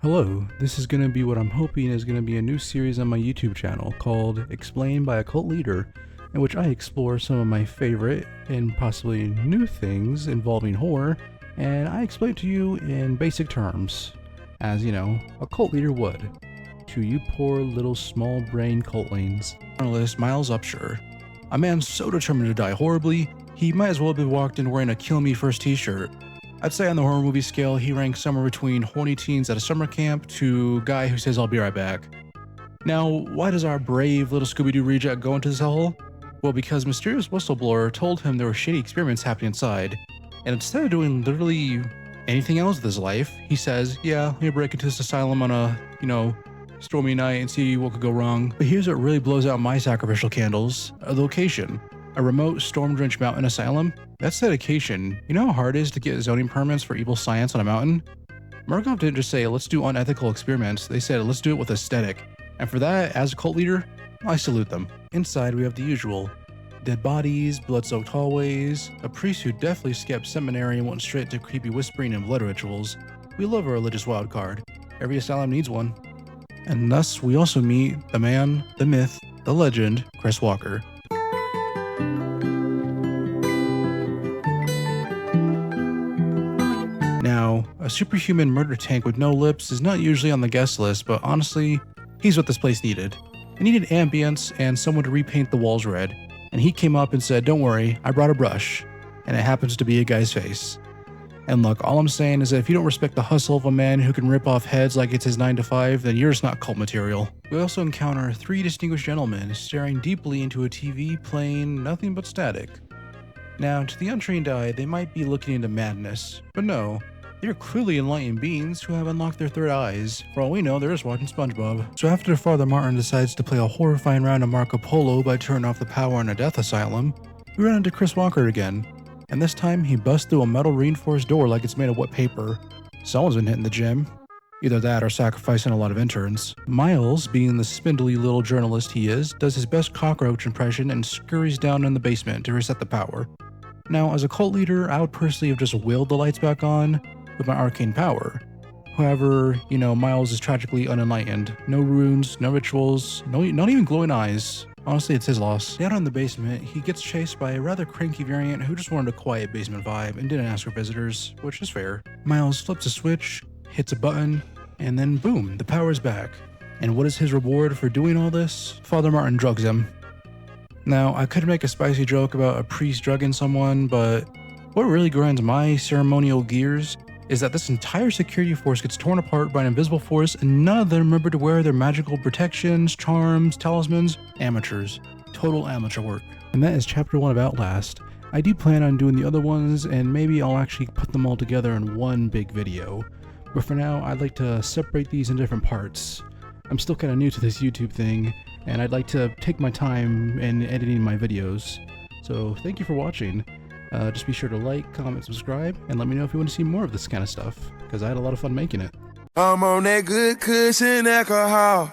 Hello, this is going to be what I'm hoping is going to be a new series on my YouTube channel called Explained by a Cult Leader, in which I explore some of my favorite and possibly new things involving horror, and I explain it to you in basic terms, as you know, a cult leader would, to you poor little small-brained cultlings. Journalist Miles Upshur, a man so determined to die horribly, he might as well have been walked in wearing a Kill Me First t-shirt. I'd say on the horror movie scale, he ranks somewhere between horny teens at a summer camp to guy who says, "I'll be right back." Now, why does our brave little Scooby-Doo reject go into this hellhole? Well, because mysterious whistleblower told him there were shady experiments happening inside, and instead of doing literally anything else with his life, he says, "Yeah, let me break into this asylum on a, stormy night and see what could go wrong." But here's what really blows out my sacrificial candles: a location. A remote, storm-drenched mountain asylum? That's dedication. You know how hard it is to get zoning permits for evil science on a mountain? Murkoff didn't just say, "Let's do unethical experiments." They said, "Let's do it with aesthetic." And for that, as a cult leader, I salute them. Inside, we have the usual. Dead bodies, blood-soaked hallways, a priest who definitely skipped seminary and went straight to creepy whispering and blood rituals. We love a religious wildcard. Every asylum needs one. And thus, we also meet the man, the myth, the legend, Chris Walker. Now, a superhuman murder tank with no lips is not usually on the guest list, but honestly, he's what this place needed. It needed ambience and someone to repaint the walls red, and he came up and said, "Don't worry, I brought a brush," and it happens to be a guy's face. And look, all I'm saying is that if you don't respect the hustle of a man who can rip off heads like it's his 9 to 5, then you're just not cult material. We also encounter 3 distinguished gentlemen staring deeply into a TV playing nothing but static. Now, to the untrained eye, they might be looking into madness, but no. They're clearly enlightened beings who have unlocked their third eyes. For all we know, they're just watching SpongeBob. So after Father Martin decides to play a horrifying round of Marco Polo by turning off the power in a death asylum, we run into Chris Walker again. And this time, he busts through a metal reinforced door like it's made of wet paper. Someone's been hitting the gym. Either that or sacrificing a lot of interns. Miles, being the spindly little journalist he is, does his best cockroach impression and scurries down in the basement to reset the power. Now, as a cult leader, I would personally have just willed the lights back on with my arcane power. However, Miles is tragically unenlightened. No runes, no rituals, not even glowing eyes. Honestly, it's his loss. Down in the basement, he gets chased by a rather cranky variant who just wanted a quiet basement vibe and didn't ask for visitors, which is fair. Miles flips a switch, hits a button, and then boom, the power's back. And what is his reward for doing all this? Father Martin drugs him. Now, I could make a spicy joke about a priest drugging someone, but what really grinds my ceremonial gears is that this entire security force gets torn apart by an invisible force and none of them remember to wear their magical protections, charms, talismans. Amateurs. Total amateur work. And that is chapter 1 of Outlast. I do plan on doing the other ones and maybe I'll actually put them all together in one big video. But for now, I'd like to separate these in different parts. I'm still kind of new to this YouTube thing and I'd like to take my time in editing my videos. So thank you for watching. Just be sure to like, comment, subscribe, and let me know if you want to see more of this kind of stuff, because I had a lot of fun making it. I'm on that good cushion alcohol.